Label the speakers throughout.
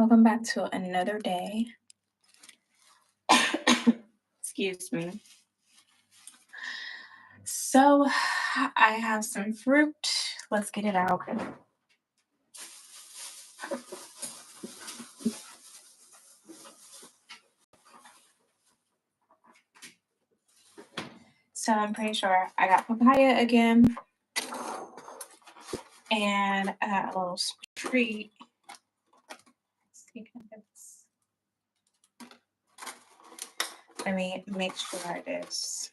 Speaker 1: Welcome back to another day. Excuse me. So, I have some fruit. Let's get it out. So, I'm pretty sure I got papaya again. And I got a little treat. Let me make sure it is.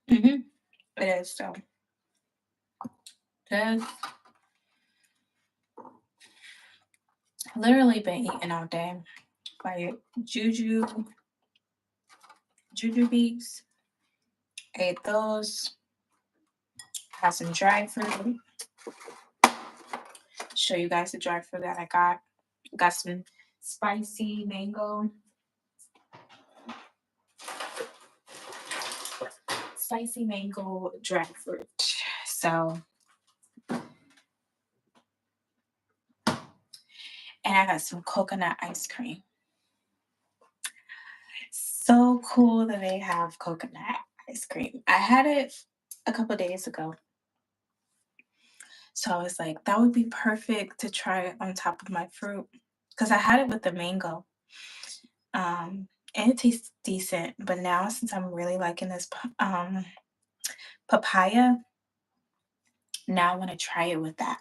Speaker 1: It is, so. Good. Literally been eating all day. Like juju beets. Ate those. Had some dry fruit. Show you guys the dry fruit that I got. Got some spicy mango. Spicy mango dry fruit. So, and I got some coconut ice cream. So cool that they have coconut ice cream. I had it a couple days ago. So I was like, that would be perfect to try on top of my fruit. Because I had it with the mango. And it tastes decent. But now since I'm really liking this papaya, now I want to try it with that.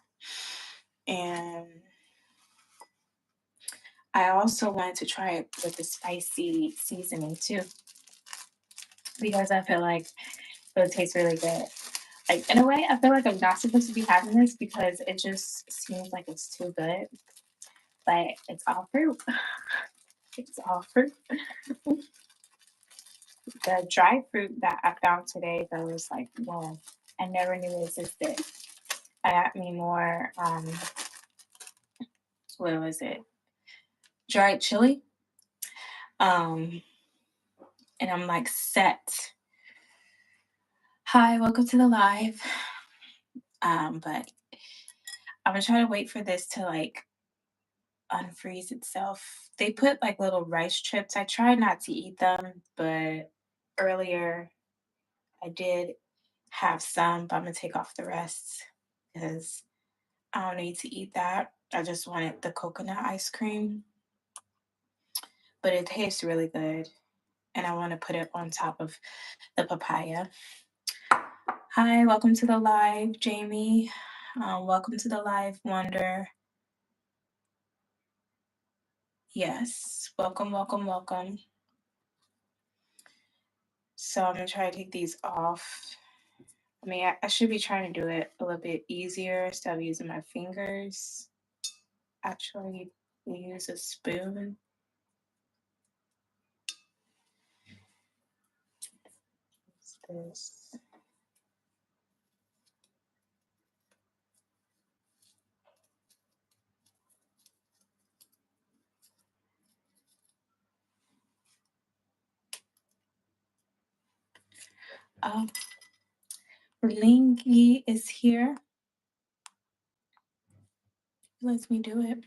Speaker 1: And I also wanted to try it with the spicy seasoning too. Because I feel like it would taste really good. Like in a way, I feel like I'm not supposed to be having this because it just seems like it's too good. But it's all fruit. It's all fruit. The dry fruit that I found today that was like, whoa, I never knew it existed. I got me more what was it? Dried chili. And I'm like set. Hi, welcome to the live. But I'm gonna try to wait for this to like unfreeze itself. They put like little rice chips. I tried not to eat them, but earlier I did have some, but I'm gonna take off the rest because I don't need to eat that. I just wanted the coconut ice cream, but it tastes really good. And I want to put it on top of the papaya. Hi, welcome to the live, Jamie. Welcome to the live, Wonder. Yes, welcome, welcome, welcome. So I'm gonna try to take these off. I mean, I should be trying to do it a little bit easier instead of using my fingers. Actually, use a spoon. What's this? Lingy is here. Lets me do it.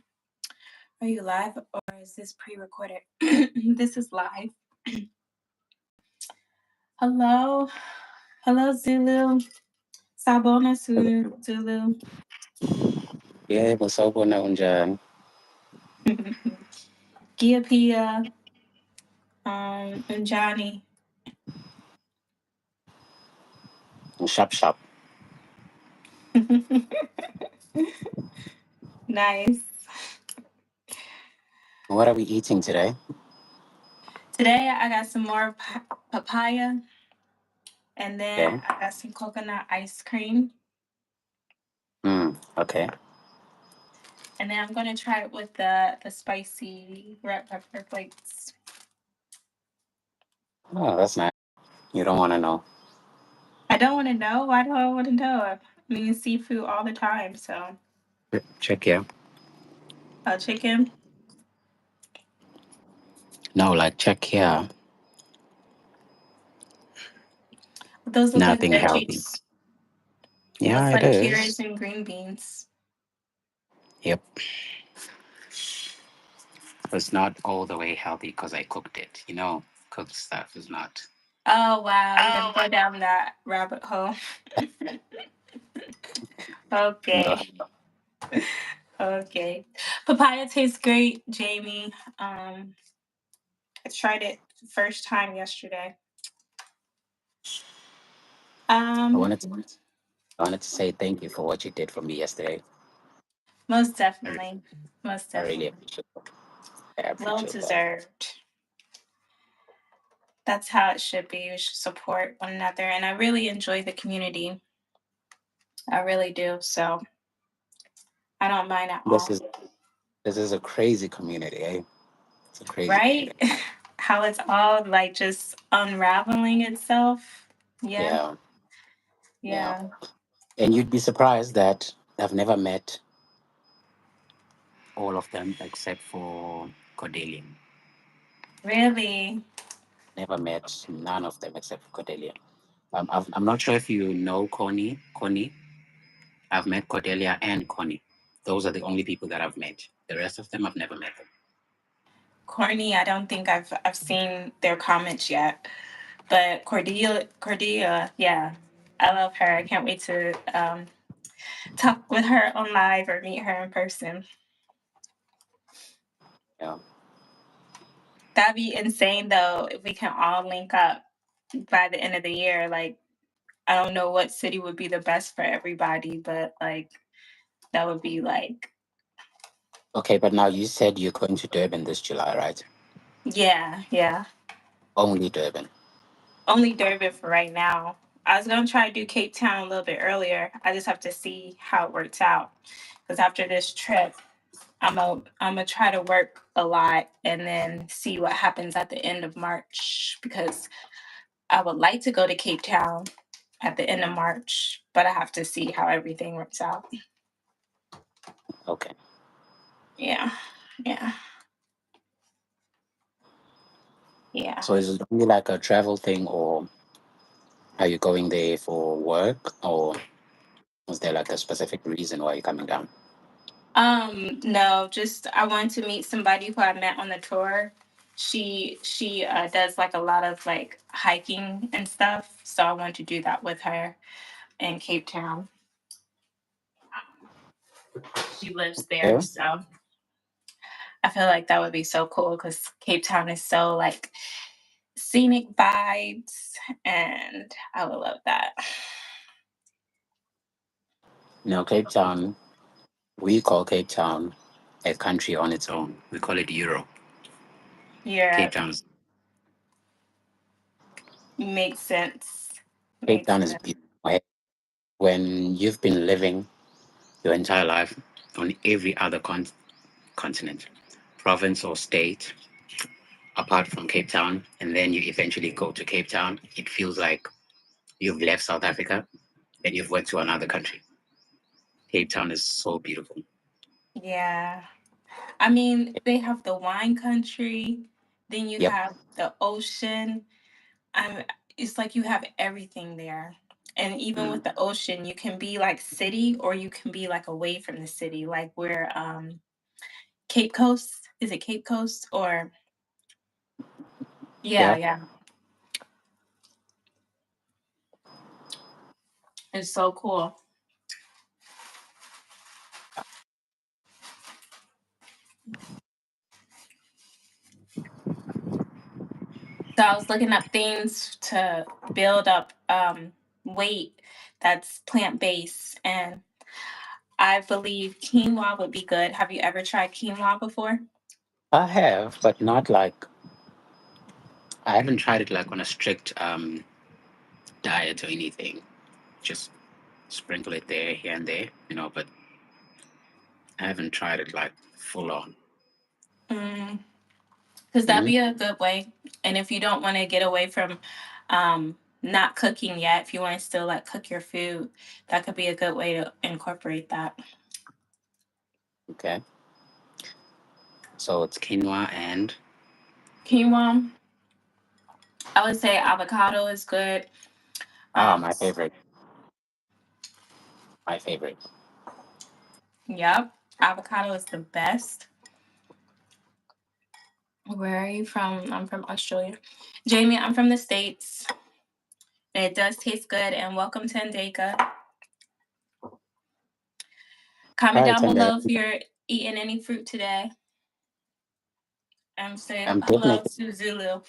Speaker 1: Are you live or is this pre-recorded? This is live. Hello. Hello, Zulu. Sabona Zulu.
Speaker 2: Yebo, sawubona unjani?
Speaker 1: Gia Pia. And Johnny.
Speaker 2: Shop.
Speaker 1: Nice.
Speaker 2: What are we eating today?
Speaker 1: Today I got some more papaya, and then
Speaker 2: Okay.
Speaker 1: I got some coconut ice cream,
Speaker 2: Okay.
Speaker 1: and then I'm gonna try it with the spicy red pepper flakes.
Speaker 2: Oh, that's nice. You don't want to know.
Speaker 1: I don't want to know. Why do I want to know? I'm eating seafood all the time, so
Speaker 2: Check here.
Speaker 1: chicken.
Speaker 2: No, like check here.
Speaker 1: Those look like
Speaker 2: Nothing healthy.
Speaker 1: veggies. It
Speaker 2: Yeah,
Speaker 1: looks
Speaker 2: it
Speaker 1: like carrots
Speaker 2: is.
Speaker 1: and green beans.
Speaker 2: Yep. It's not all the way healthy because I cooked it. Cooked stuff is not.
Speaker 1: Oh wow, you're gonna go down that rabbit hole.
Speaker 2: No.
Speaker 1: Okay. Okay. Papaya tastes great, Jamie. I tried it first time yesterday.
Speaker 2: I
Speaker 1: Um,
Speaker 2: wanted to, I wanted to say thank you for what you did for me yesterday.
Speaker 1: Most
Speaker 2: I, re-
Speaker 1: definitely. Most
Speaker 2: I really
Speaker 1: definitely.
Speaker 2: appreciate it. I
Speaker 1: Well
Speaker 2: appreciate that.
Speaker 1: deserved. That's how it should be. We should support one another. And I really enjoy the community. I really do. So I don't mind at
Speaker 2: This
Speaker 1: all.
Speaker 2: is this is a crazy community, eh? It's a crazy
Speaker 1: Right?
Speaker 2: community.
Speaker 1: How it's all like just unraveling itself. Yeah.
Speaker 2: Yeah, yeah.
Speaker 1: Yeah.
Speaker 2: And you'd be surprised that I've never met all of them except for Cordelia.
Speaker 1: Really.
Speaker 2: Never met none of them except for Cordelia. I'm not sure if you know Connie. I've met Cordelia and Connie. Those are the only people that I've met. The rest of them, I've never met them.
Speaker 1: Corny, I don't think I've seen their comments yet. But Cordelia, yeah. I love her. I can't wait to talk with her on live or meet her in person.
Speaker 2: Yeah.
Speaker 1: That'd be insane though if we can all link up by the end of the year. Like I don't know what city would be the best for everybody, but like that would be like
Speaker 2: Okay, but now you said you're going to Durban this July, right?
Speaker 1: yeah, yeah.
Speaker 2: Only Durban.
Speaker 1: Only Durban for right now. I was gonna try to do Cape Town a little bit earlier. I just have to see how it works out. Because after this trip, I'm gonna try to work a lot and then see what happens at the end of March because I would like to go to Cape Town at the end of March, but I have to see how everything works out.
Speaker 2: Okay.
Speaker 1: Yeah. Yeah. Yeah.
Speaker 2: So is it only like a travel thing, or are you going there for work, or is there like a specific reason why you're coming down?
Speaker 1: No, just I wanted to meet somebody who I met on the tour. She does like a lot of like hiking and stuff, so I want to do that with her in Cape Town. She lives there,
Speaker 2: Okay.
Speaker 1: so I feel like that would be so cool because Cape Town is so like scenic vibes, and I would love that.
Speaker 2: Cape Town, we call Cape Town a country on its own. We call it Europe. Cape
Speaker 1: Yeah,
Speaker 2: Town is
Speaker 1: makes sense.
Speaker 2: Cape
Speaker 1: Makes
Speaker 2: Town is
Speaker 1: sense.
Speaker 2: beautiful. When you've been living your entire life on every other continent, province or state, apart from Cape Town, and then you eventually go to Cape Town, it feels like you've left South Africa and you've went to another country. Cape Town is so beautiful.
Speaker 1: Yeah. I mean, they have the wine country, then you
Speaker 2: Yep.
Speaker 1: have the ocean. Um, it's like you have everything there. And even
Speaker 2: Mm.
Speaker 1: with the ocean, you can be like city or you can be like away from the city, like where Cape Coast, is it Cape Coast or yeah,
Speaker 2: Yeah.
Speaker 1: yeah. It's so cool. So I was looking up things to build up weight that's plant based, and I believe quinoa would be good. Have you ever tried quinoa before?
Speaker 2: I have, but not like I haven't tried it like on a strict diet or anything. Just sprinkle it there, here and there, but I haven't tried it like full on.
Speaker 1: Mm, because that'd
Speaker 2: Hmm.
Speaker 1: be a good way. And if you don't want to get away from not cooking yet, if you want to still like cook your food, that could be a good way to incorporate that.
Speaker 2: Okay. So it's quinoa and
Speaker 1: Quinoa, I would say avocado is good.
Speaker 2: Ah,
Speaker 1: Um,
Speaker 2: my favorite. My favorite.
Speaker 1: yep, avocado is the best. Where are you from? I'm from Australia. Jamie, I'm from the States. And it does taste good. And welcome to Ndeka. Comment
Speaker 2: Right,
Speaker 1: down
Speaker 2: and
Speaker 1: below if you're eating any fruit today. And say
Speaker 2: I'm
Speaker 1: hello
Speaker 2: definitely,
Speaker 1: to Zulu.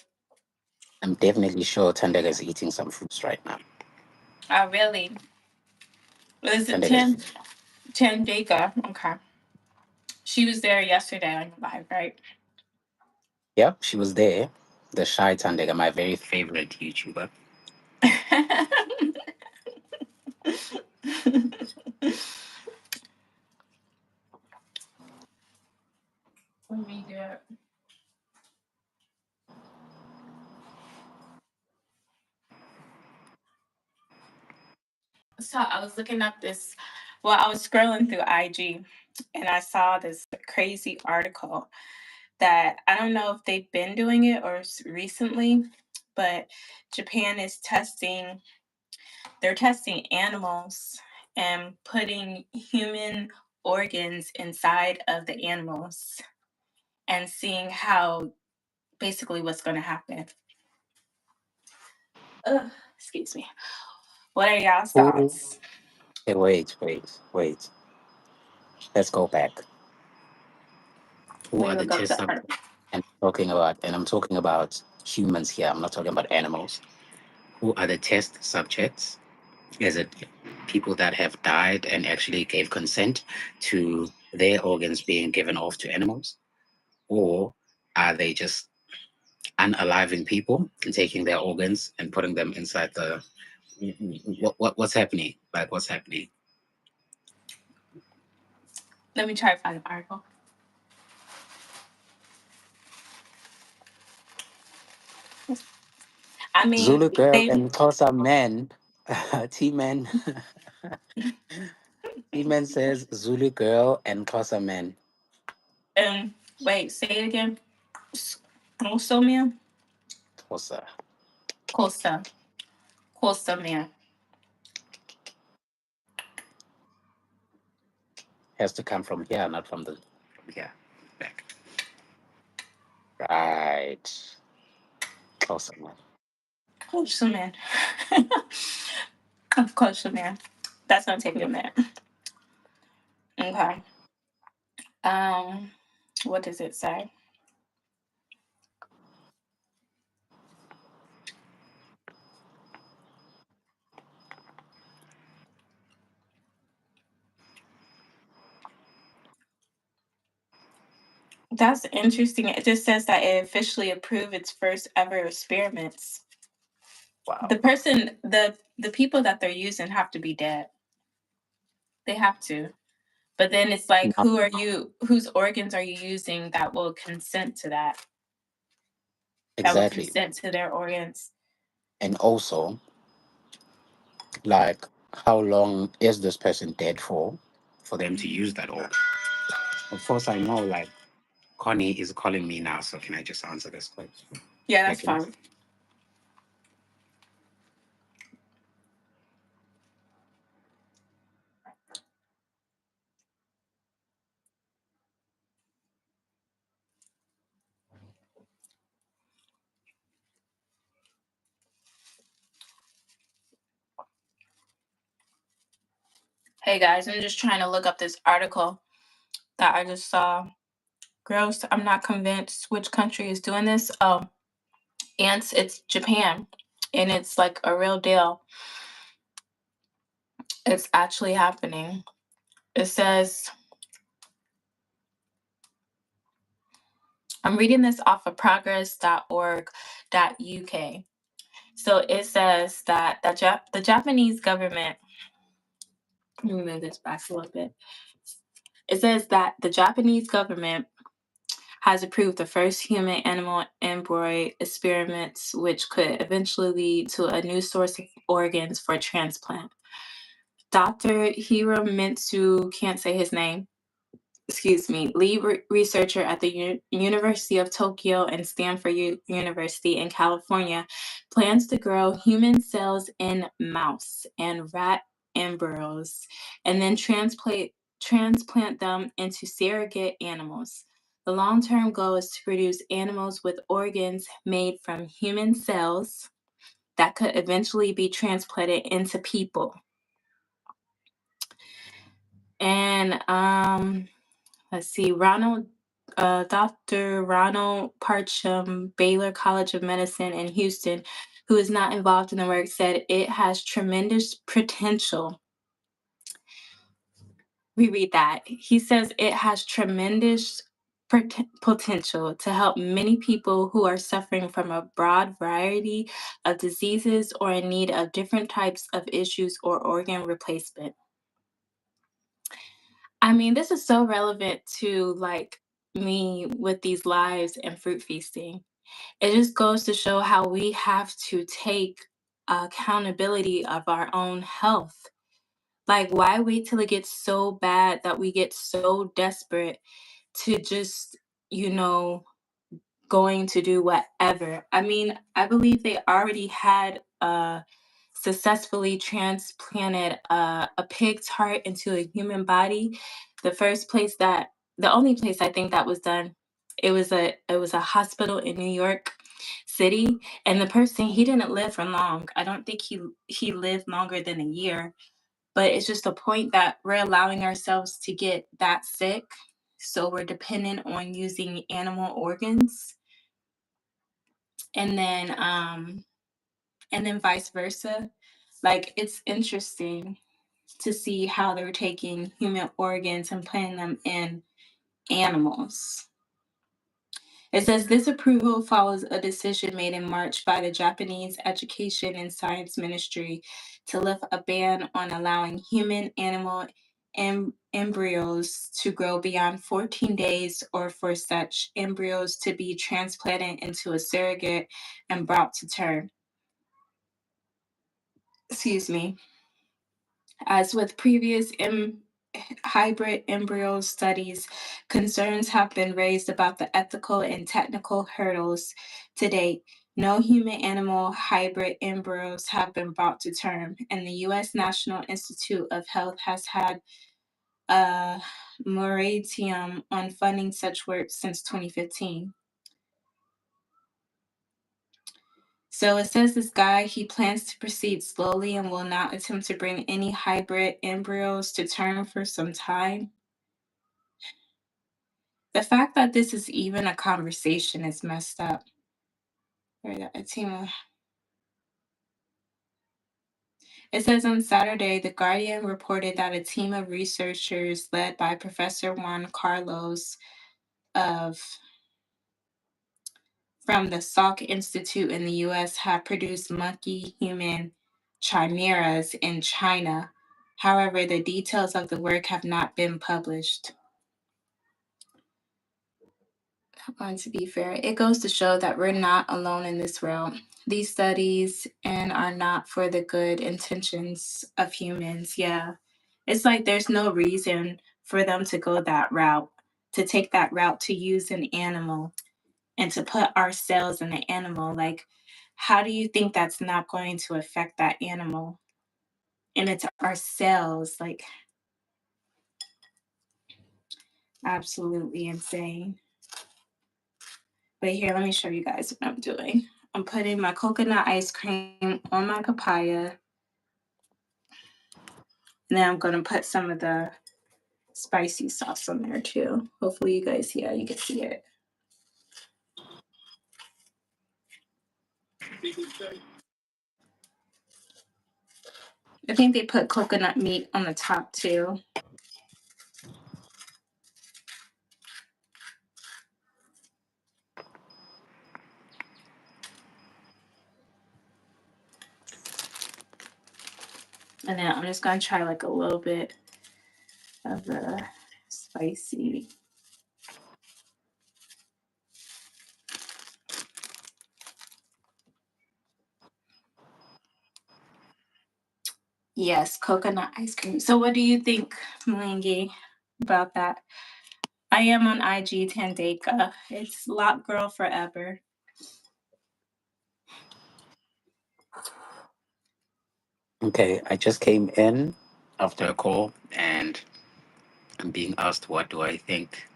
Speaker 2: I'm definitely sure Tandega is eating some fruits right now.
Speaker 1: Oh, really? Is it
Speaker 2: Tandega is,
Speaker 1: 10? 10 Deka. Okay. She was there yesterday on your live, right?
Speaker 2: yep, she was there. The shy Tandega, my very favorite YouTuber.
Speaker 1: Let me get. So I was looking up this. Well, I was scrolling through IG and I saw this crazy article that I don't know if they've been doing it or recently, but Japan is testing, they're testing animals and putting human organs inside of the animals and seeing how basically what's going to happen. Ugh, excuse me. What are y'all's
Speaker 2: Who,
Speaker 1: thoughts?
Speaker 2: hey, wait. Let's go back. Who
Speaker 1: Let
Speaker 2: are
Speaker 1: me
Speaker 2: the
Speaker 1: look up
Speaker 2: test
Speaker 1: the
Speaker 2: subjects?
Speaker 1: article.
Speaker 2: And I'm talking about humans here. I'm not talking about animals. Who are the test subjects? Is it people that have died and actually gave consent to their organs being given off to animals? Or are they just unaliving people and taking their organs and putting them inside the what's happening? Like what's happening?
Speaker 1: Let me try to find the article. I mean,
Speaker 2: Zulu girl
Speaker 1: they
Speaker 2: and Xhosa man. T-Man. T-Man says Zulu girl and Xhosa man.
Speaker 1: wait, say it again. Also, man.
Speaker 2: Xhosa
Speaker 1: Costa. Costa, man.
Speaker 2: has to come from here, not from here. Back. Right. Xhosa man.
Speaker 1: Costa, man. Of course, man. That's gonna take me a minute. Okay. Um, what does it say? That's interesting. It just says that it officially approved its first ever experiments.
Speaker 2: Wow.
Speaker 1: The people that they're using have to be dead. They have to. But then it's like,
Speaker 2: Not
Speaker 1: whose organs are you using that will consent to that? That will
Speaker 2: exactly.
Speaker 1: consent to their organs.
Speaker 2: And also, like, how long is this person dead for them to use that organ? Of course, I know, like, Connie is calling me now, so can I just answer this question?
Speaker 1: Yeah, that's
Speaker 2: Second.
Speaker 1: fine. Hey guys, I'm just trying to look up this article that I just saw. Gross. I'm not convinced which country is doing this. Oh, and it's Japan. And it's like a real deal. It's actually happening. It says, I'm reading this off of progress.org.uk. So it says that the Japanese government, let me move this back a little bit. It says that the Japanese government has approved the first human animal embryo experiments, which could eventually lead to a new source of organs for transplant. Dr. Hiromitsu, can't say his name, lead researcher at the University of Tokyo and Stanford University in California, plans to grow human cells in mouse and rat embryos and then transplant them into surrogate animals. The long term goal is to produce animals with organs made from human cells that could eventually be transplanted into people. And let's see, Dr. Ronald Parcham, Baylor College of Medicine in Houston, who is not involved in the work, said it has tremendous potential. Reread that. He says it has tremendous potential to help many people who are suffering from a broad variety of diseases or in need of different types of issues or organ replacement. I mean, this is so relevant to like me with these lives and fruit feasting. It just goes to show how we have to take accountability of our own health. Like, why wait till it gets so bad that we get so desperate to just, you know, going to do whatever? I mean, I believe they already had successfully transplanted a pig's heart into a human body. The first place that, the only place I think that was done, it was a hospital in New York City, and the person, he didn't live for long. I don't think he lived longer than a year. But it's just a point that we're allowing ourselves to get that sick, so we're dependent on using animal organs, and then um, and then vice versa. Like, it's interesting to see how they're taking human organs and putting them in animals. It says this approval follows a decision made in March by the Japanese Education and Science Ministry to lift a ban on allowing human animal embryos to grow beyond 14 days or for such embryos to be transplanted into a surrogate and brought to term. Excuse me. As with previous hybrid embryo studies, concerns have been raised about the ethical and technical hurdles. To date, no human animal hybrid embryos have been brought to term, and the U.S. National Institute of Health has had a moratorium on funding such work since 2015. So it says this guy, he plans to proceed slowly and will not attempt to bring any hybrid embryos to term for some time. The fact that this is even a conversation is messed up. It says on Saturday, The Guardian reported that a team of researchers led by Professor Juan Carlos of from the Salk Institute in the US have produced monkey human chimeras in China. However, the details of the work have not been published. Going to be fair, it goes to show that we're not alone in this realm. These studies and are not for the good intentions of humans. Yeah. It's like there's no reason for them to go that route, to take that route to use an animal and to put our cells in the animal. Like, how do you think that's not going to affect that animal? And it's our cells, like, absolutely insane. But here, let me show you guys what I'm doing. I'm putting my coconut ice cream on my papaya. And then I'm going to put some of the spicy sauce on there too. Hopefully you guys, yeah, you can see it. I think they put coconut meat on the top too. And then I'm just going to try like a little bit of the spicy. Yes, coconut ice cream. So what do you think, Malingi, about that? I am on IG Tandeka. It's Lock Girl Forever.
Speaker 2: Okay, I just came in after a call and I'm being asked what do I think,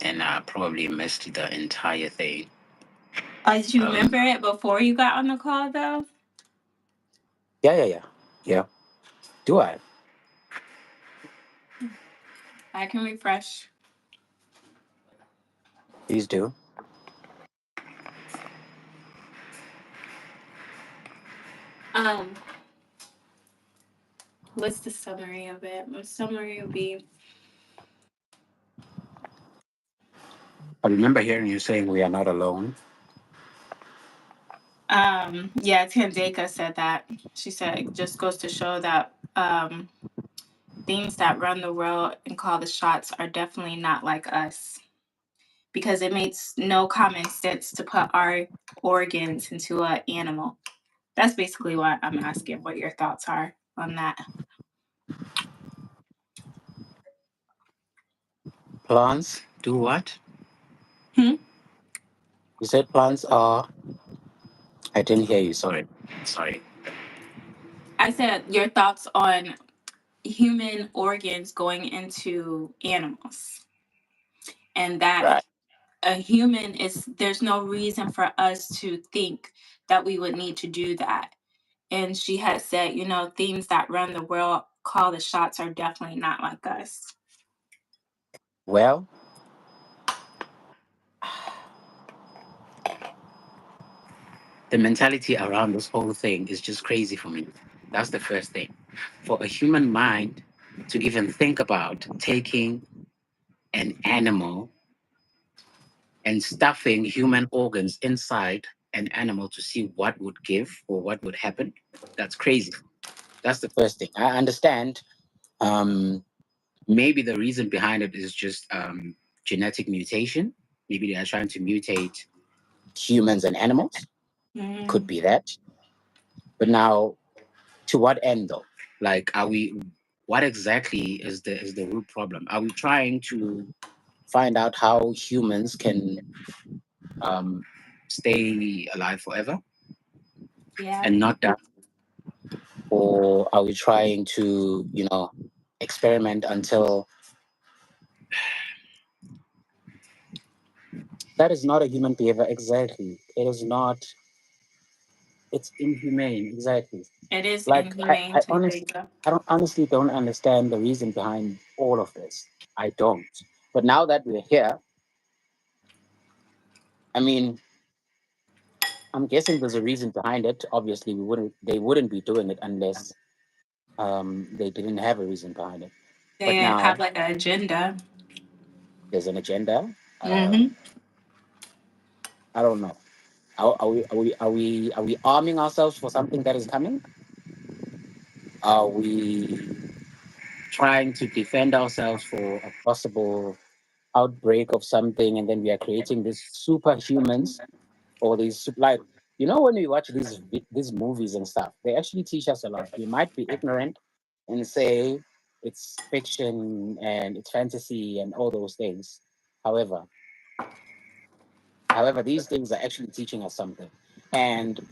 Speaker 2: and I probably missed the entire thing.
Speaker 1: Did you
Speaker 2: Um,
Speaker 1: remember it before you got on the call though?
Speaker 2: yeah. Do I?
Speaker 1: I can refresh.
Speaker 2: Please do.
Speaker 1: Um, what's the summary of it? The summary would be
Speaker 2: I remember hearing you saying we are not alone.
Speaker 1: yeah, Tandeka said that. She said it just goes to show that things that run the world and call the shots are definitely not like us. Because it makes no common sense to put our organs into an animal. That's basically what I'm asking what your thoughts are on that.
Speaker 2: Plants do what?
Speaker 1: Hmm?
Speaker 2: You said plants are. I didn't hear you. Sorry. Sorry.
Speaker 1: I said your thoughts on human organs going into animals and that
Speaker 2: Right.
Speaker 1: a human is there's no reason for us to think that we would need to do that. And she had said, things that run the world call the shots are definitely not like us.
Speaker 2: Well, the mentality around this whole thing is just crazy for me. That's the first thing. For a human mind to even think about taking an animal and stuffing human organs inside an animal to see what would give or what would happen, that's crazy. That's the first thing. I understand. Um, Maybe the reason behind it is just genetic mutation. Maybe they are trying to mutate humans and animals. Could
Speaker 1: Mm,
Speaker 2: be that. But now, to what end though? Like, are we? What exactly is the root problem? Are we trying to find out how humans can um, stay alive forever
Speaker 1: yeah.
Speaker 2: and not die, or are we trying to, experiment until that is not a human behavior? Exactly. It is not. It's inhumane. Exactly.
Speaker 1: It is
Speaker 2: Like
Speaker 1: inhumane to think of.
Speaker 2: I don't honestly don't understand the reason behind all of this. I don't. But now that we're here, I mean, I'm guessing there's a reason behind it. Obviously, they wouldn't be doing it unless they didn't have a reason behind it. But
Speaker 1: They have
Speaker 2: now
Speaker 1: like an agenda.
Speaker 2: there's an agenda.
Speaker 1: Hmm.
Speaker 2: I don't know. Are we arming ourselves for something that is coming? Are we trying to defend ourselves for a possible outbreak of something, and then we are creating these superhumans or these like when we watch these movies and stuff, they actually teach us a lot. We might be ignorant and say it's fiction and it's fantasy and all those things. However, these things are actually teaching us something, and to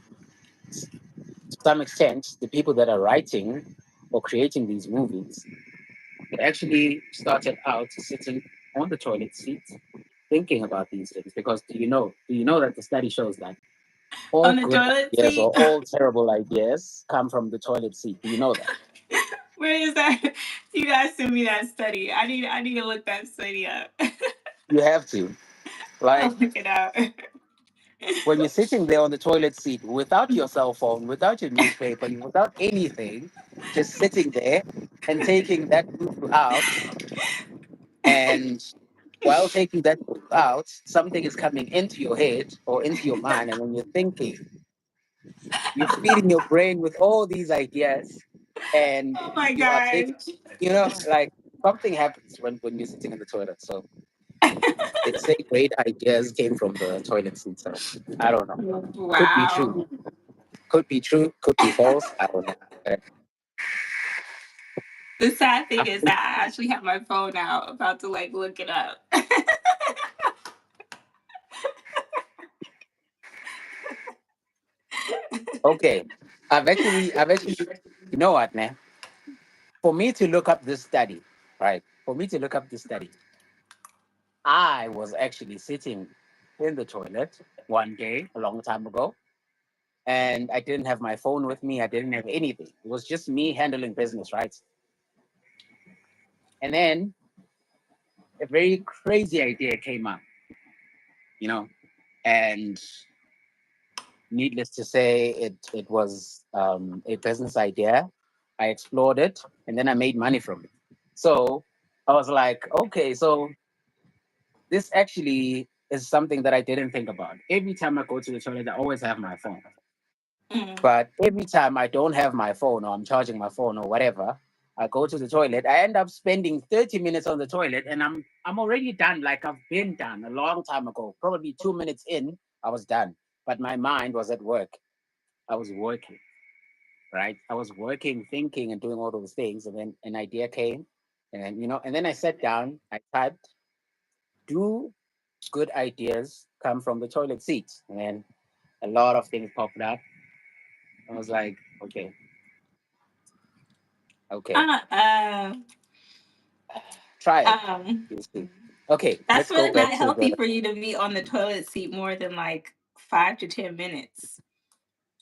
Speaker 2: some extent, the people that are writing or creating these movies, they actually started out sitting on the toilet seat thinking about these things. Because do you know that the study shows that all
Speaker 1: On the
Speaker 2: good
Speaker 1: toilet
Speaker 2: ideas or
Speaker 1: seat.
Speaker 2: all terrible ideas come from the toilet seat? Do you know that?
Speaker 1: Where is that? You guys send me that study. I need to look that study up.
Speaker 2: You have to.
Speaker 1: I'll
Speaker 2: Like,
Speaker 1: look it up.
Speaker 2: when you're sitting there on the toilet seat without your cell phone, without your newspaper, without anything, just sitting there and taking that poo out, and while taking that poo out, something is coming into your head or into your mind, and when you're thinking, you're feeding your brain with all these ideas, and
Speaker 1: Oh my
Speaker 2: you are taking,
Speaker 1: gosh.
Speaker 2: like, something happens when you're sitting in the toilet. So they say great ideas came from the toilet seat. So I don't know. Could be true.
Speaker 1: Wow.
Speaker 2: Could be true. Could be false. I don't know.
Speaker 1: The sad thing
Speaker 2: I
Speaker 1: is
Speaker 2: think-
Speaker 1: that I actually have my phone out, about to like look it up.
Speaker 2: okay. You know what, man? For me to look up this study, right? For me to look up this study, I was actually sitting in the toilet one day a long time ago, and I didn't have my phone with me. I didn't have anything. It was just me handling business, right? And then a very crazy idea came up, you know, and needless to say, it was a business idea. I explored it, and then I made money from it. So I was like, okay, so this actually is something that I didn't think about. Every time I go to the toilet, I always have my phone.
Speaker 1: Mm.
Speaker 2: But every time I don't have my phone or I'm charging my phone or whatever, I go to the toilet. I end up spending 30 minutes on the toilet and I'm already done. Like I've been done a long time ago. Probably 2 minutes in, I was done. But my mind was at work. I was working, right? I was working, thinking and doing all those things. And then an idea came. And and then I sat down, I typed, do good ideas come from the toilet seat? And then a lot of things popped up. I was like, okay, okay.
Speaker 1: Uh, uh,
Speaker 2: Try it.
Speaker 1: um,
Speaker 2: You'll see. Okay,
Speaker 1: that's
Speaker 2: let's go
Speaker 1: what not
Speaker 2: back to
Speaker 1: healthy
Speaker 2: the.
Speaker 1: for you to be on the toilet seat more than like 5 to 10 minutes.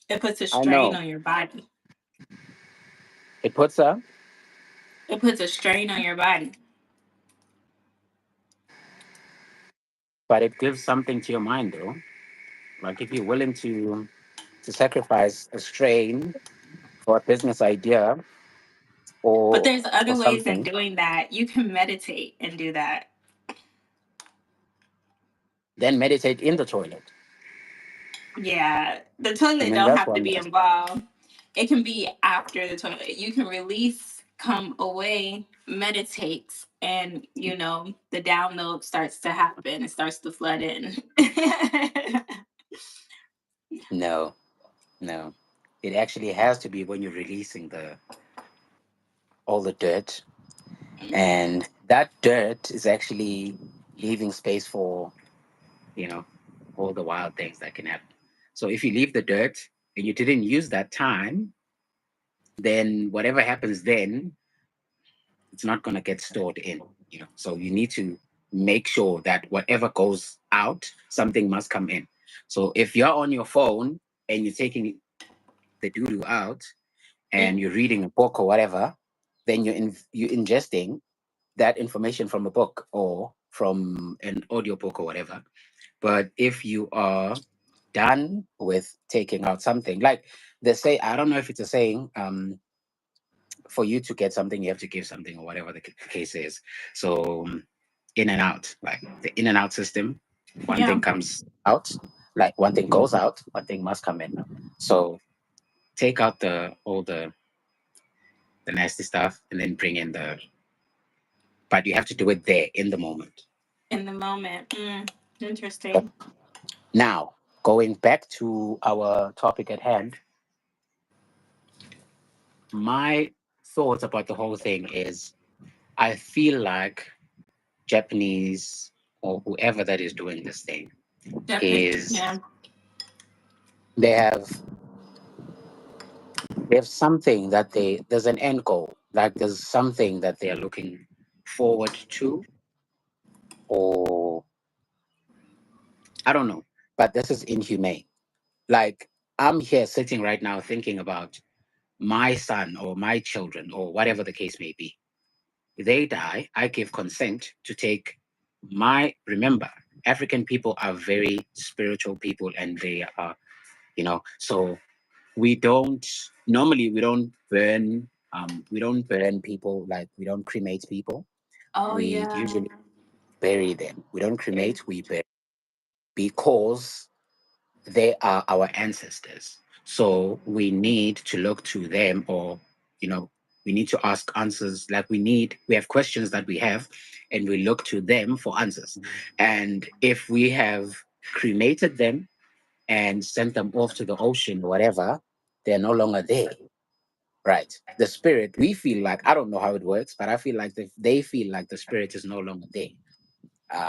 Speaker 1: It puts a
Speaker 2: I
Speaker 1: strain
Speaker 2: know
Speaker 1: on your body.
Speaker 2: it puts a,
Speaker 1: It puts a strain on your body.
Speaker 2: but it gives something to your mind, though. Like if you're willing to sacrifice a strain for a business idea
Speaker 1: But
Speaker 2: or
Speaker 1: there's other ways of
Speaker 2: something,
Speaker 1: doing that. You can meditate and do that.
Speaker 2: then meditate in the toilet.
Speaker 1: Yeah, the
Speaker 2: I
Speaker 1: toilet
Speaker 2: mean,
Speaker 1: don't
Speaker 2: that's
Speaker 1: have to
Speaker 2: one
Speaker 1: be
Speaker 2: way.
Speaker 1: involved. It can be after the toilet. You can release, come away, meditate, and the download starts to happen. It starts to flood in.
Speaker 2: No, no. It actually has to be when you're releasing the all the dirt, and that dirt is actually leaving space for you know all the wild things that can happen. So if you leave the dirt and you didn't use that time, then whatever happens then, it's not going to get stored in. So you need to make sure that whatever goes out, something must come in. So if you're on your phone and you're taking the doo doo out and
Speaker 1: Mm.
Speaker 2: you're reading a book or whatever, then you're ingesting that information from a book or from an audio book or whatever. But if you are done with taking out something, like they say, I don't know if it's a saying, for you to get something, you have to give something or whatever the case is. So in and out, like the in and out system, one thing
Speaker 1: Yeah,
Speaker 2: comes out, like one thing goes out, one thing must come in. So take out the nasty stuff and then bring in but you have to do it there in the moment.
Speaker 1: in the moment.
Speaker 2: But
Speaker 1: Interesting.
Speaker 2: now, going back to our topic at hand, my thoughts about the whole thing is I feel like Japanese or whoever that is doing this thing
Speaker 1: Definitely.
Speaker 2: is
Speaker 1: Yeah.
Speaker 2: they have they have something that there's an end goal, like there's something that they are looking forward to, or I don't know, but this is inhumane. Like I'm here sitting right now thinking about my son or my children or whatever the case may be. They die, I give consent to take remember, African people are very spiritual people and they are, so we don't we don't burn people, like we don't cremate people.
Speaker 1: Oh
Speaker 2: We
Speaker 1: yeah.
Speaker 2: usually bury them. We don't cremate, we bury because they are our ancestors. So we need to look to them, or you know, we need to ask answers. Like we have questions that we have, and we look to them for answers. And if we have cremated them and sent them off to the ocean, whatever, they're no longer there. right? The spirit, we feel like, I don't know how it works, but I feel like they feel like the spirit is no longer there.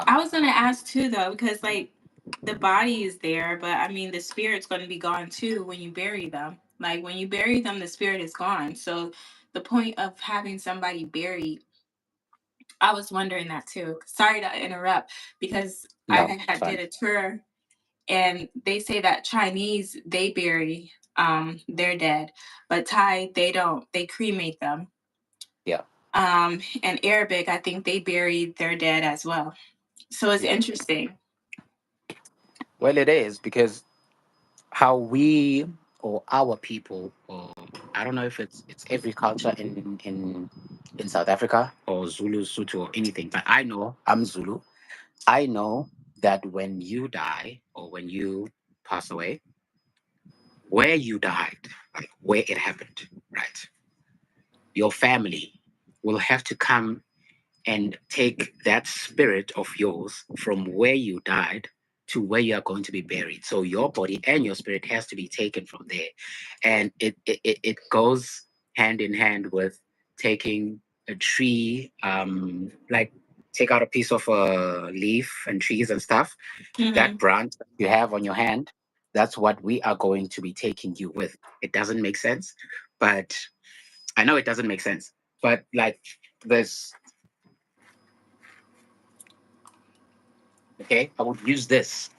Speaker 1: I
Speaker 2: Um,
Speaker 1: was gonna ask too though, because like the body is there, but I mean the spirit's gonna be gone too when you bury them. Like when you bury them, the spirit is gone. So the point of having somebody buried, I was wondering that too. Sorry to interrupt, because I
Speaker 2: no, it's
Speaker 1: had did
Speaker 2: fine.
Speaker 1: a tour and they say that Chinese they bury their dead, but Thai they don't. They cremate them.
Speaker 2: Yeah,
Speaker 1: And Arabic, I think they bury their dead as well. So it's
Speaker 2: yeah.
Speaker 1: interesting.
Speaker 2: Well, it is because how we or our people, or I don't know if it's every culture in South Africa or Zulu, Sotho, or anything, but I know I'm Zulu. I know that when you die or when you pass away, where you died, like where it happened, right? Your family will have to come and take that spirit of yours from where you died to where you are going to be buried. So your body and your spirit has to be taken from there. And it goes hand in hand with taking a tree, like take out a piece of a leaf and trees and stuff. That
Speaker 1: Hmm.
Speaker 2: branch that you have on your hand, that's what we are going to be taking you with. It doesn't make sense, but I know it doesn't make sense. But like there's okay, I would use this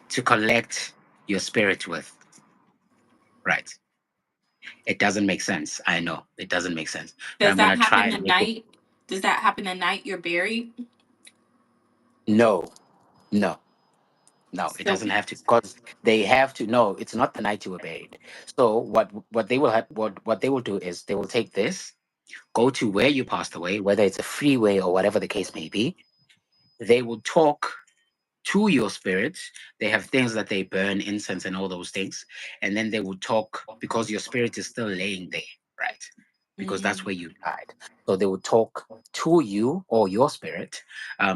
Speaker 2: to collect your spirit with. Right. It doesn't make sense. I know it doesn't make sense, but
Speaker 1: Does
Speaker 2: I'm
Speaker 1: that
Speaker 2: gonna
Speaker 1: happen
Speaker 2: try
Speaker 1: the
Speaker 2: and make it.
Speaker 1: night? Does that happen the night you're buried?
Speaker 2: No, no, no. It
Speaker 1: So,
Speaker 2: doesn't have to because they have to. No, it's not the night you were buried. So what they will have what they will do is they will take this, go to where you passed away, whether it's a freeway or whatever the case may be. They will talk to your spirit. They have things that they burn, incense, and all those things. And then they will talk because your spirit is still laying there, right? Because that's
Speaker 1: mhm,
Speaker 2: where you died. So they will talk to you or your spirit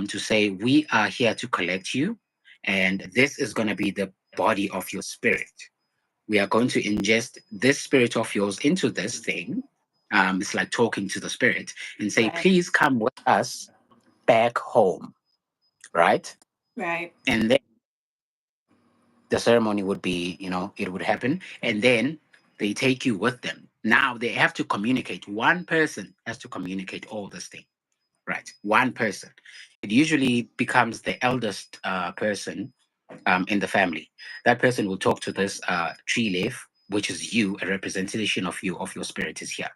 Speaker 2: to say, we are here to collect you. And this is going to be the body of your spirit. We are going to ingest this spirit of yours into this thing. It's like talking to the spirit and say,
Speaker 1: right,
Speaker 2: please come with us back home, right?
Speaker 1: right.
Speaker 2: And then the ceremony would be, it would happen, and then they take you with them. Now they have to communicate. One person has to communicate all this thing, right? One person. It usually becomes the eldest person in the family. That person will talk to this tree leaf, which is you, a representation of you, of your spirit is here.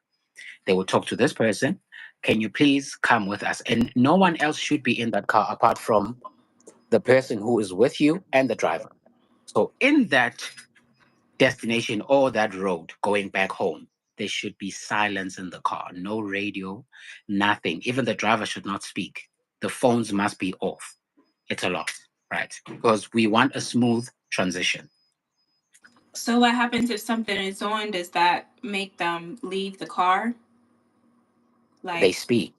Speaker 2: They will talk to this person. Can you please come with us? And no one else should be in that car apart from the person who is with you and the driver. So in that destination or that road going back home, there should be silence in the car, no radio, nothing. Even the driver should not speak. The phones must be off. It's a lot, right? Because we want a smooth transition.
Speaker 1: So what happens if something is on? Does that make them leave the car?
Speaker 2: They
Speaker 1: Like,
Speaker 2: speak.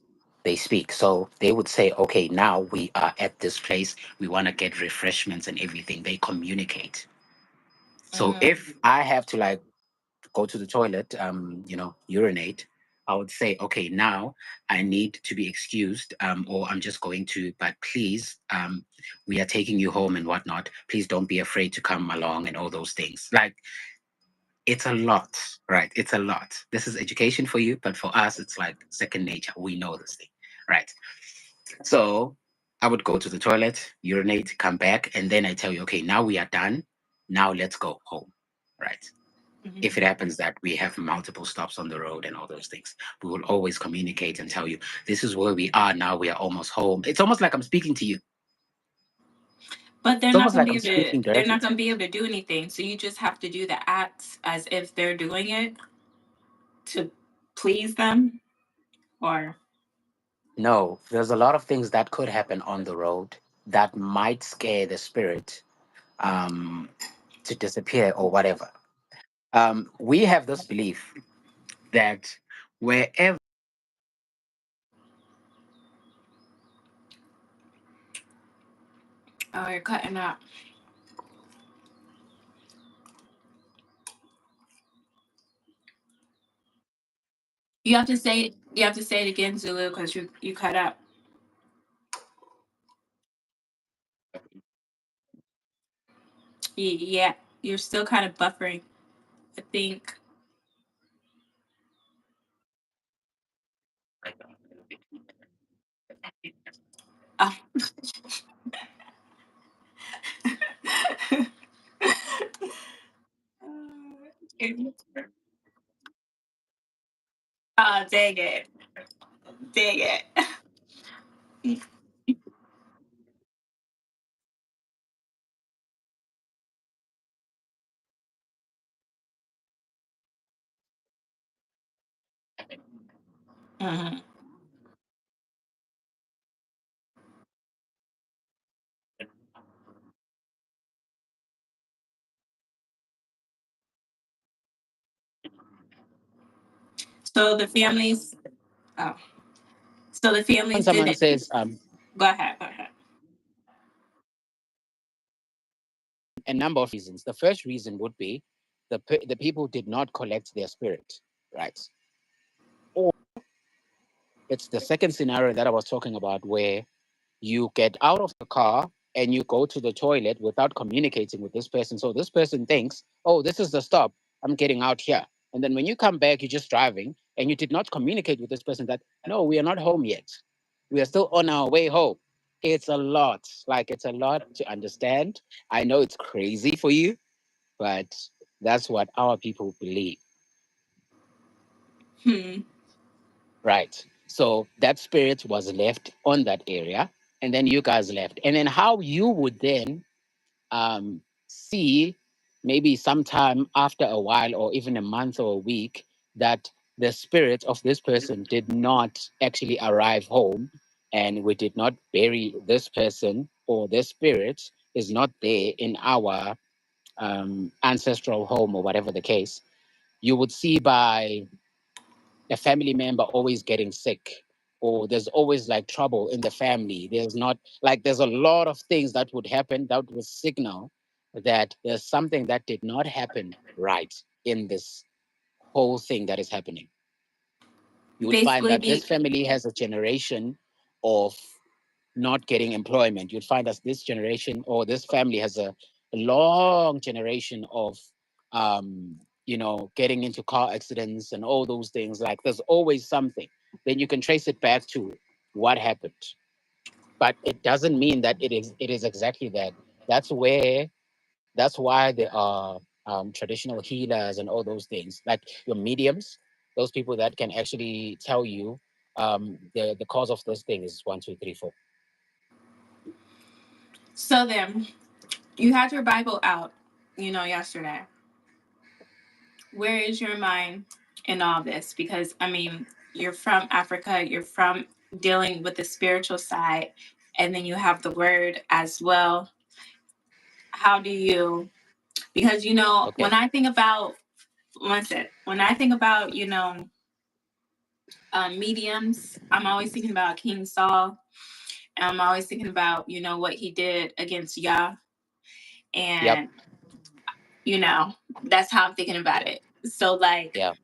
Speaker 2: They speak. So they would say, okay, now we are at this place. We want to get refreshments and everything. They communicate. So
Speaker 1: mhm.
Speaker 2: if I have to like go to the toilet, urinate, I would say, okay, now I need to be excused, or I'm just going to, but please, we are taking you home and whatnot. Please don't be afraid to come along and all those things. Like, it's a lot, right? It's a lot. This is education for you, but for us, it's like second nature. We know this thing, right? So I would go to the toilet, urinate, come back, and then I tell you, okay, now we are done. Now let's go home, right? If it
Speaker 1: Mhm.
Speaker 2: happens that we have multiple stops on the road and all those things, we will always communicate and tell you, this is where we are now. We are almost home. It's almost like I'm speaking to you.
Speaker 1: But they're
Speaker 2: It's
Speaker 1: not
Speaker 2: almost
Speaker 1: gonna
Speaker 2: like
Speaker 1: be
Speaker 2: I'm
Speaker 1: able to.
Speaker 2: speaking
Speaker 1: They're
Speaker 2: directly
Speaker 1: not
Speaker 2: to
Speaker 1: gonna
Speaker 2: you.
Speaker 1: be able to do anything. So you just have to do the acts as if they're doing it to please them, or
Speaker 2: No, there's a lot of things that could happen on the road that might scare the spirit um, to disappear or whatever. We have this belief that wherever
Speaker 1: oh, you're cutting up. You have to say it again, Zulu, because you cut out. Yeah, you're still kind of buffering. I think. Oh, oh dang it. Dang it. Mhm. So the families. Oh, so the
Speaker 2: When
Speaker 1: families did
Speaker 2: someone
Speaker 1: it.
Speaker 2: says
Speaker 1: Go ahead. Go ahead.
Speaker 2: a number of reasons. The first reason would be the people did not collect their spirit, right? Or it's the second scenario that I was talking about where you get out of the car and you go to the toilet without communicating with this person. So this person thinks, oh, this is the stop. I'm getting out here. And then when you come back, you're just driving and you did not communicate with this person that, no, we are not home yet. We are still on our way home. It's a lot. Like, it's a lot to understand. I know it's crazy for you, but that's what our people believe.
Speaker 1: Hmm.
Speaker 2: Right. So that spirit was left on that area, and then you guys left. And then how you would then see maybe sometime after a while or even a month or a week that the spirit of this person did not actually arrive home and we did not bury this person or their spirit is not there in our ancestral home or whatever the case. You would see by a family member always getting sick or there's always like trouble in the family. There's not like there's a lot of things that would happen that would signal that there's something that did not happen right in this whole thing that is happening. You would find
Speaker 1: Basically,
Speaker 2: that this
Speaker 1: be
Speaker 2: family has a generation of not getting employment. You'd find that this generation or this family has a long generation of getting into car accidents and all those things. Like there's always something. Then you can trace it back to what happened. But it doesn't mean that it is exactly that. That's where that's why there are traditional healers and all those things, like your mediums, those people that can actually tell you the cause of this thing is one, two, three, four.
Speaker 1: so. Then you had your Bible out, yesterday. Where is your mind in all this? Because I mean, you're from Africa. You're from dealing with the spiritual side, and then you have the Word as well. How do you? Because when
Speaker 2: Okay.
Speaker 1: I think about when I think about mediums, I'm always thinking about King Saul. And I'm always thinking about what he did against Yah,
Speaker 2: Yep.
Speaker 1: and you know that's how I'm thinking about it. So like,
Speaker 2: Yeah.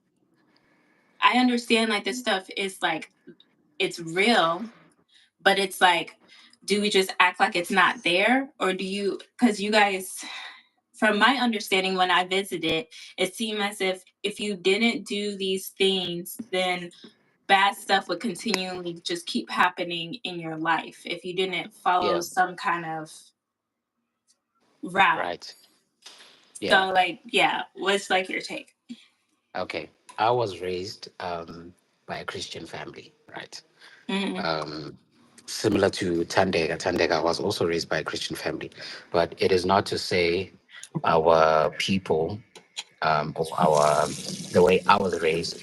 Speaker 1: I understand like this stuff is like it's real, but it's like, do we just act like it's not there, or do you? Because you guys, from my understanding, when I visited, it seemed as if you didn't do these things, then bad stuff would continually just keep happening in your life if you didn't follow
Speaker 2: Yeah.
Speaker 1: some kind of route.
Speaker 2: Right. Yeah.
Speaker 1: So like, yeah, what's like your take?
Speaker 2: Okay. I was raised by a Christian family, right?
Speaker 1: Hmm.
Speaker 2: Um, Similar to Tandega. Tandega was also raised by a Christian family, but it is not to say our people or our the way I was raised,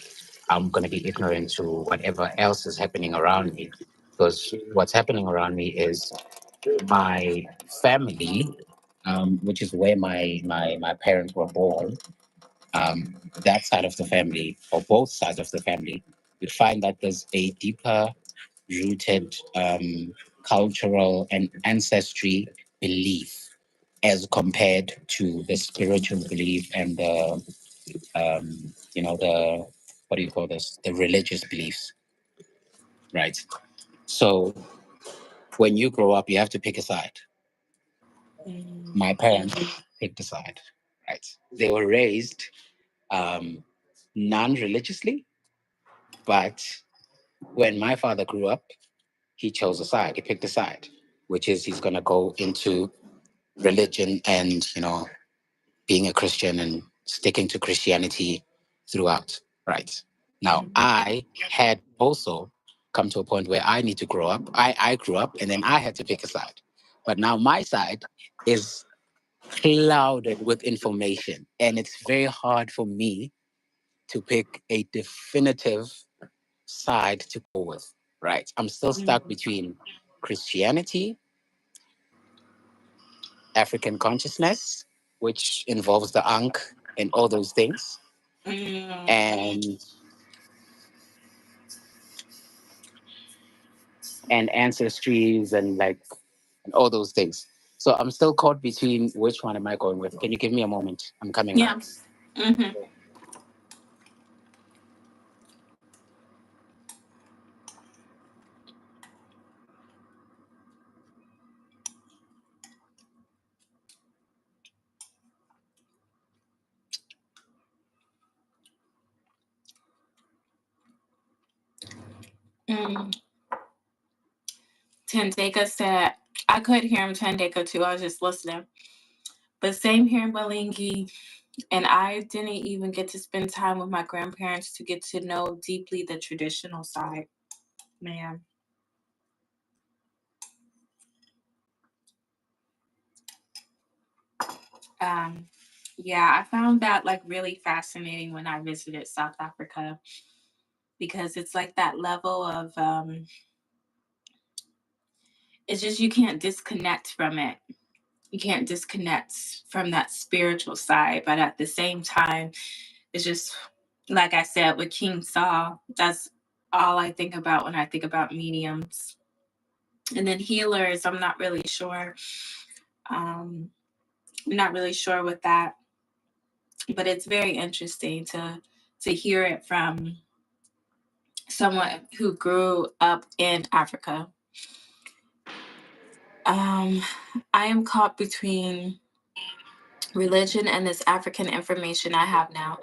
Speaker 2: I'm going to be ignorant to whatever else is happening around me, because what's happening around me is my family, which is where my parents were born. That side of the family, or both sides of the family, you find that there's a deeper rooted cultural and ancestry belief as compared to the spiritual belief and the what do you call this? The religious beliefs, right? So when you grow up, you have to pick a side.
Speaker 1: Mm.
Speaker 2: My parents picked a side, right? They were raised non-religiously, but when my father grew up, he chose a side. He picked a side, which is he's going to go into religion and being a Christian and sticking to Christianity throughout. Right now,
Speaker 1: Mm.
Speaker 2: I had also come to a point where I need to grow up. I grew up, and then I had to pick a side. But now my side is clouded with information, and it's very hard for me to pick a definitive side to go with. Right, I'm still stuck
Speaker 1: Mm.
Speaker 2: between Christianity, African consciousness, which involves the Ankh and all those things,
Speaker 1: Mm.
Speaker 2: and ancestries and like and all those things. So I'm still caught between which one am I going with? Can you give me a moment? I'm coming
Speaker 1: Yeah.
Speaker 2: back.
Speaker 1: Hmm. Mm. Tandeka said, I could hear him, Tandeka, too. I was just listening. But same here in Balingi. And I didn't even get to spend time with my grandparents to get to know deeply the traditional side. Man. Um, yeah, I found that like really fascinating when I visited South Africa because it's like that level of it's just you can't disconnect from it. You can't disconnect from that spiritual side, but at the same time, it's just like I said with King Saul, that's all I think about when I think about mediums. And then healers, I'm not really sure. Um, I'm not really sure with that, but it's very interesting to hear it from someone who grew up in Africa. Um, I am caught between religion and this African information I have now.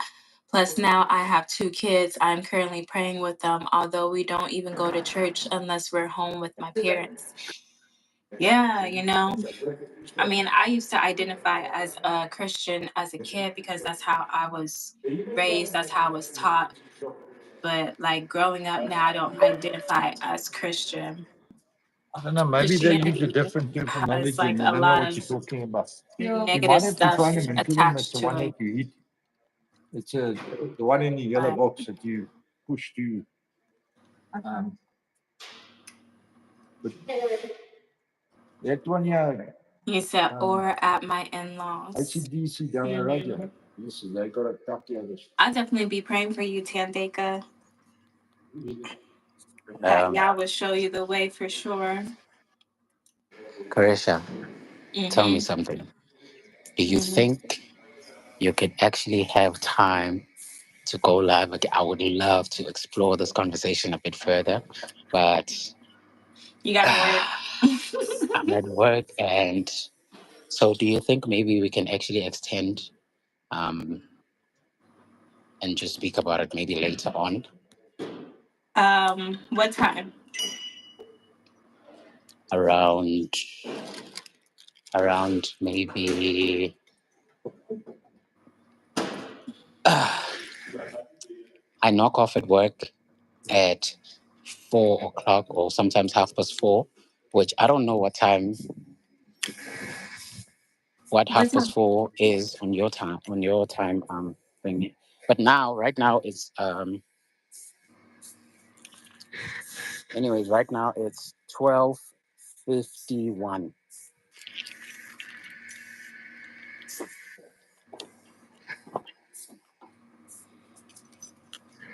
Speaker 1: Plus, now I have two kids. I'm currently praying with them, although we don't even go to church unless we're home with my parents. Yeah, I mean, I used to identify as a Christian as a kid because that's how I was raised, that's how I was taught. But like growing up now, I don't identify as Christian.
Speaker 3: I don't know, maybe they use a
Speaker 1: Christianity
Speaker 3: different
Speaker 1: has
Speaker 3: terminology
Speaker 1: like
Speaker 3: and they
Speaker 1: a
Speaker 3: don't know
Speaker 1: lot
Speaker 3: what
Speaker 1: of
Speaker 3: you're talking about. You
Speaker 1: negative
Speaker 3: might have to phone
Speaker 1: stuff
Speaker 3: him and tell him it's
Speaker 1: attached
Speaker 3: the
Speaker 1: to
Speaker 3: one
Speaker 1: it.
Speaker 3: that you hit. It's the one in the yellow
Speaker 1: But
Speaker 3: box that you push to. Um, but that one, yeah,
Speaker 1: you said,
Speaker 3: um,
Speaker 1: or at my in laws.
Speaker 3: ICDC down the road, yeah. This is, they got a couple of this.
Speaker 1: I'll definitely be praying for you, Tandeka, that
Speaker 2: Um,
Speaker 1: Yah will show you the way for sure.
Speaker 2: Kareesha, tell me
Speaker 1: Mm-hmm.
Speaker 2: something. Do you
Speaker 1: Mm-hmm.
Speaker 2: think you could actually have time to go live? Like, I would love to explore this conversation a bit further, but
Speaker 1: You gotta work.
Speaker 2: I'm at work. And so, do you think maybe we can actually extend um, and just speak about it maybe later on,
Speaker 1: What time?
Speaker 2: around maybe I knock off at work at 4 o'clock or sometimes 4:30, which I don't know what
Speaker 1: What
Speaker 2: half past
Speaker 1: time?
Speaker 2: four is on your time thing. But now, right now, it's anyways, right now it's 12:51.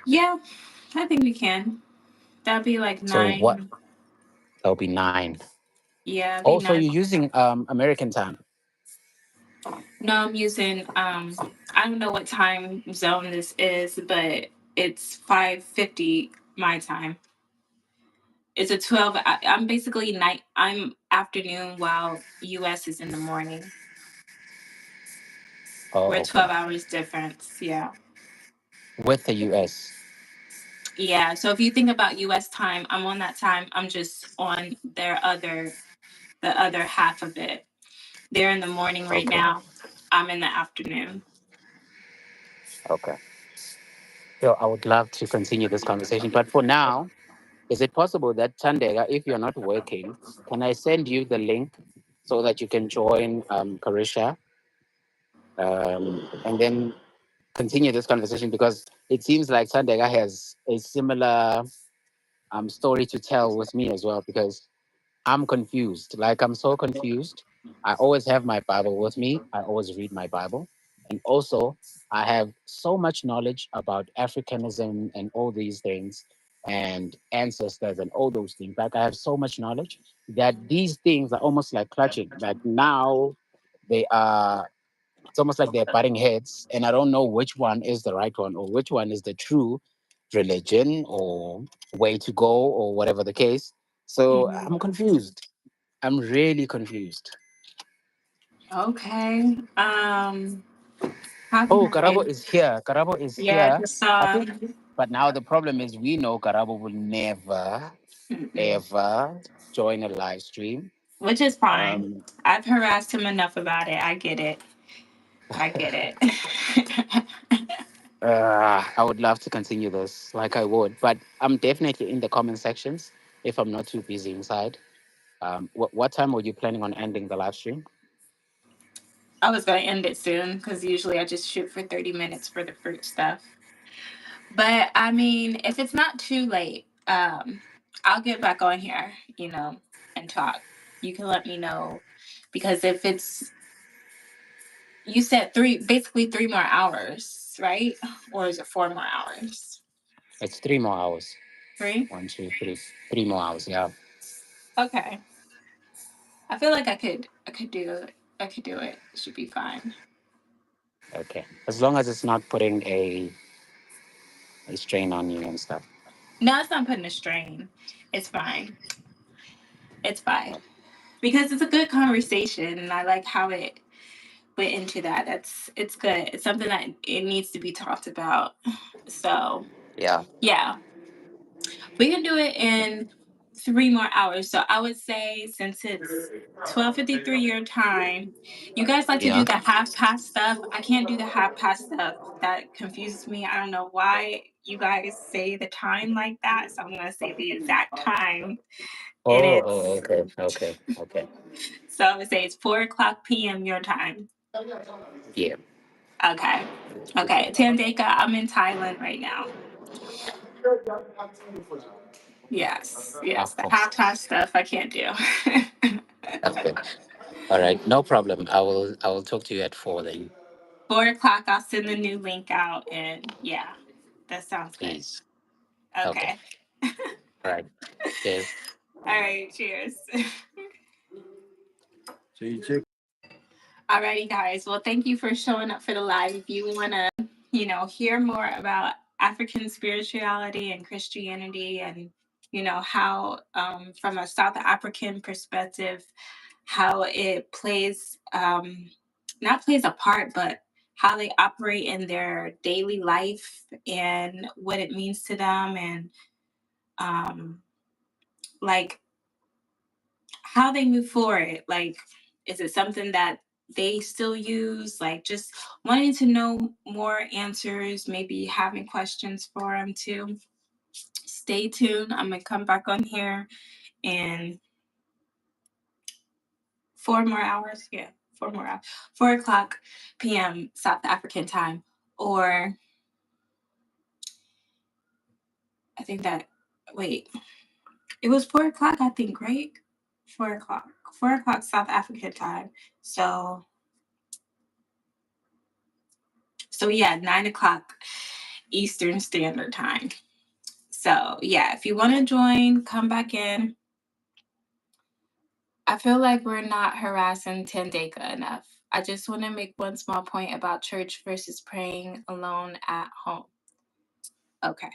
Speaker 1: Yeah, I think we can. That'd be like
Speaker 2: So what?
Speaker 1: 9.
Speaker 2: That'll be 9.
Speaker 1: Yeah, it'd be
Speaker 2: Also,
Speaker 1: 9.
Speaker 2: you're using American time.
Speaker 1: No, I'm using I don't know what time zone this is, but It's 5:50 my time. It's a 12. I'm basically night. I'm afternoon while US is in the morning.
Speaker 2: Oh,
Speaker 1: We're
Speaker 2: okay.
Speaker 1: 12 hours difference. Yeah.
Speaker 2: With the US.
Speaker 1: Yeah. So if you think about US time, I'm on that time. I'm just on the other half of it. They're in the morning right
Speaker 2: Okay.
Speaker 1: now. I'm in the afternoon.
Speaker 2: Okay. So I would love to continue this conversation, but for now, is it possible that Tandega, if you're not working, can I send you the link so that you can join Karisha, and then continue this conversation, because it seems like Tandega has a similar story to tell with me as well, because I'm confused. Like, I'm so confused. I always have my Bible with me. I always read my Bible. And also, I have so much knowledge about Africanism and all these things and ancestors and all those things. Like, I have so much knowledge that these things are almost like clutching. Like, now they are, it's almost like they're butting heads. And I don't know which one is the right one or which one is the true religion or way to go or whatever the case. So
Speaker 1: Mhm.
Speaker 2: I'm confused. I'm really confused.
Speaker 1: Okay. How can
Speaker 2: Oh,
Speaker 1: I?
Speaker 2: Karabo is here. Karabo is
Speaker 1: Yeah, I
Speaker 2: here.
Speaker 1: just
Speaker 2: I
Speaker 1: saw.
Speaker 2: think, but now the problem is we know Karabo will never,
Speaker 1: Mm-mm.
Speaker 2: ever join a live stream.
Speaker 1: Which is fine.
Speaker 2: Um,
Speaker 1: I've harassed him enough about it. I get it. I get it.
Speaker 2: I would love to continue this, like I would, but I'm definitely in the comment sections if I'm not too busy inside. What time were you planning on ending the live stream?
Speaker 1: I was going to end it soon because usually I just shoot for 30 minutes for the fruit stuff. But I mean, if it's not too late, I'll get back on here, and talk. You can let me know because if it's, you said basically 3 more hours, right? Or is it 4 more hours?
Speaker 2: It's 3 more hours.
Speaker 1: Three?
Speaker 2: 1, 2, 3, 3 more hours. Yeah.
Speaker 1: Okay. I feel like I could do it. I could do it. It should be fine.
Speaker 2: Okay. As long as it's not putting a strain on you and stuff.
Speaker 1: No, it's not putting a strain. It's fine. It's fine. Because it's a good conversation and I like how it went into that. It's good. It's something that it needs to be talked about. So
Speaker 2: Yeah.
Speaker 1: yeah, we can do it in 3 more hours. So I would say since it's 12:53 your time, you guys like to do
Speaker 2: Yeah.
Speaker 1: the half past stuff. I can't do the half past stuff. That confuses me. I don't know why you guys say the time like that. So I'm gonna say the exact time. And it's
Speaker 2: Okay. Okay. Okay.
Speaker 1: so I would say it's 4 o'clock PM your time.
Speaker 2: Yeah.
Speaker 1: Okay. Okay. Tandeka, I'm in Thailand right now. Yes. Yes.
Speaker 2: Half
Speaker 1: The
Speaker 2: past.
Speaker 1: half past stuff I can't do.
Speaker 2: Okay. All right. No problem. I will talk to you at 4 then,
Speaker 1: 4 o'clock, I'll send the new link out and yeah, that sounds good.
Speaker 2: please. Okay.
Speaker 1: Okay.
Speaker 2: All right. Cheers.
Speaker 1: All right. Cheers.
Speaker 3: So you check.
Speaker 1: Alrighty, guys. Well, thank you for showing up for the live. If you want to, hear more about African spirituality and Christianity and, how, from a South African perspective, how it plays, not plays a part, but how they operate in their daily life and what it means to them and, um, like, how they move forward. Like, is it something that they still use? Like, just wanting to know more answers, maybe having questions for them too. Stay tuned. I'm gonna come back on here in 4 more hours. Yeah, 4 more hours. 4 o'clock p.m. South African time, or I think that. Wait, it was 4 o'clock. I think, right? 4 o'clock. 4 o'clock South African time. So yeah, 9 o'clock Eastern Standard Time. So yeah, if you want to join, come back in. I feel like we're not harassing Tandeka enough. I just want to make one small point about church versus praying alone at home. Okay.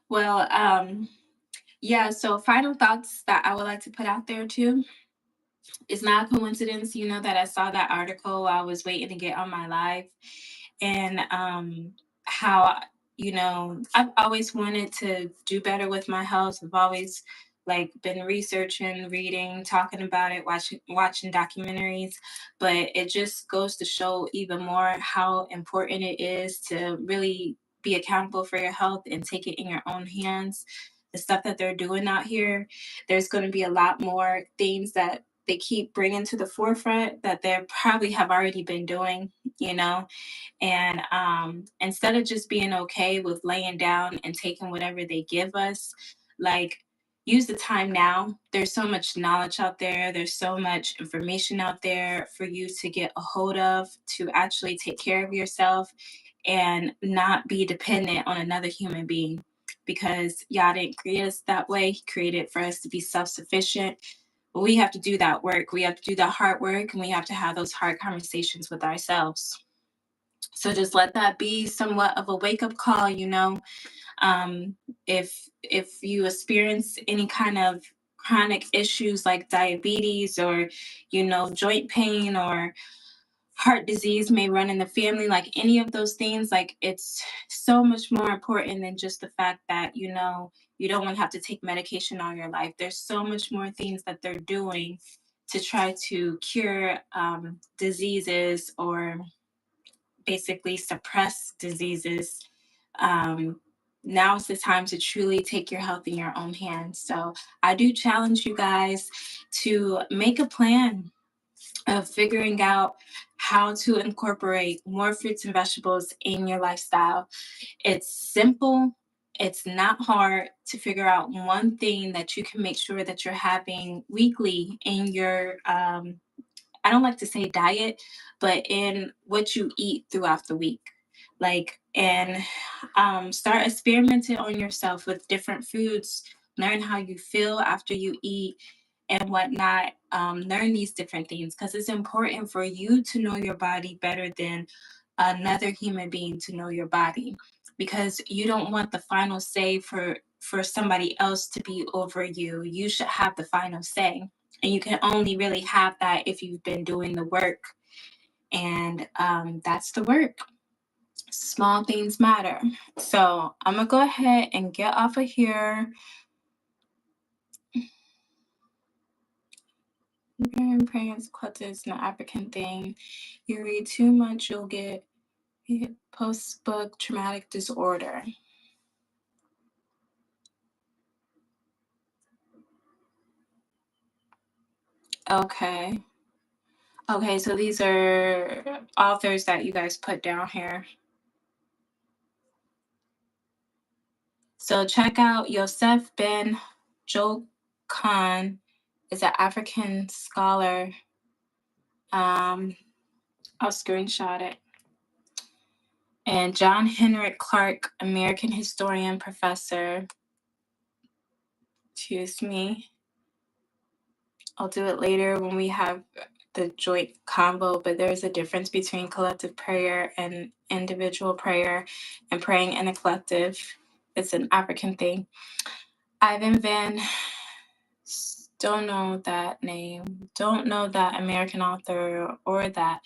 Speaker 1: Well, yeah, so final thoughts that I would like to put out there too. It's not a coincidence, that I saw that article while I was waiting to get on my live, and how I've always wanted to do better with my health. I've always like been researching, reading, talking about it, watching documentaries, but it just goes to show even more how important it is to really be accountable for your health and take it in your own hands. The stuff that they're doing out here, there's going to be a lot more things that they keep bringing to the forefront that they probably have already been doing, you know and instead of just being okay with laying down and taking whatever they give us, like, use the time now. There's so much knowledge out there, there's so much information out there for you to get a hold of to actually take care of yourself and not be dependent on another human being, because Yah didn't create us that way. He created for us to be self-sufficient. But we have to do that work. We have to do that hard work, and we have to have those hard conversations with ourselves. So just let that be somewhat of a wake up call. If you experience any kind of chronic issues like diabetes, or joint pain, or heart disease may run in the family, like any of those things, like, it's so much more important than just the fact that you don't want to have to take medication all your life. There's so much more things that they're doing to try to cure diseases, or basically suppress diseases. um, Now is the time to truly take your health in your own hands. So I do challenge you guys to make a plan of figuring out how to incorporate more fruits and vegetables in your lifestyle. It's simple. It's not hard to figure out one thing that you can make sure that you're having weekly in your I don't like to say diet, but in what you eat throughout the week. Like, and start experimenting on yourself with different foods. Learn how you feel after you eat and whatnot. Learn these different things, because it's important for you to know your body better than another human being to know your body, because you don't want the final say for somebody else to be over you. You should have the final say, and you can only really have that if you've been doing the work. And that's the work. Small things matter. So I'm gonna go ahead and get off of here. Prayers, clutter is an African thing. You read too much, you'll get post-book traumatic disorder. Okay. Okay, so these are authors that you guys put down here. So check out Yosef Ben Jokan, is an African scholar. I'll screenshot it. And John Henrik Clark, American historian, professor. Excuse me. I'll do it later when we have the joint combo, but there's a difference between collective prayer and individual prayer, and praying in a collective. It's an African thing. Ivan Van, don't know that name, don't know that American author or that,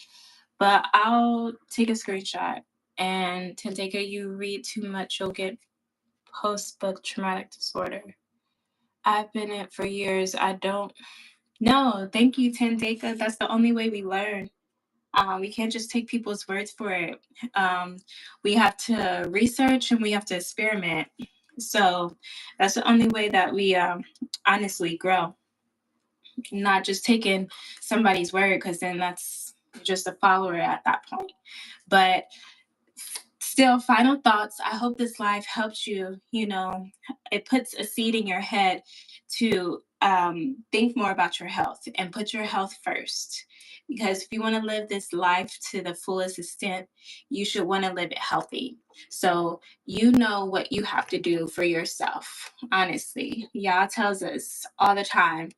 Speaker 1: but I'll take a screenshot. And Tanteka, you read too much, you'll get post-book traumatic disorder. I've been it for years. I don't. No, thank you, Tanteka. That's the only way we learn. We can't just take people's words for it. We have to research and we have to experiment. So that's the only way that we honestly grow. Not just taking somebody's word, because then that's just a follower at that point. But still, final thoughts. I hope this live helps you. It puts a seed in your head to think more about your health and put your health first. Because if you want to live this life to the fullest extent, you should want to live it healthy. So you know what you have to do for yourself. Honestly, y'all tells us all the time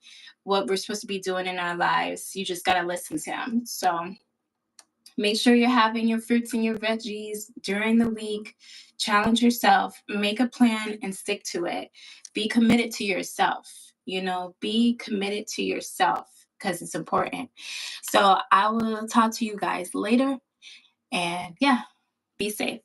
Speaker 1: what we're supposed to be doing in our lives. You just gotta listen to them. So make sure you're having your fruits and your veggies during the week. Challenge yourself, make a plan and stick to it. Be committed to yourself. Be committed to yourself because it's important. So I will talk to you guys later. And yeah, be safe.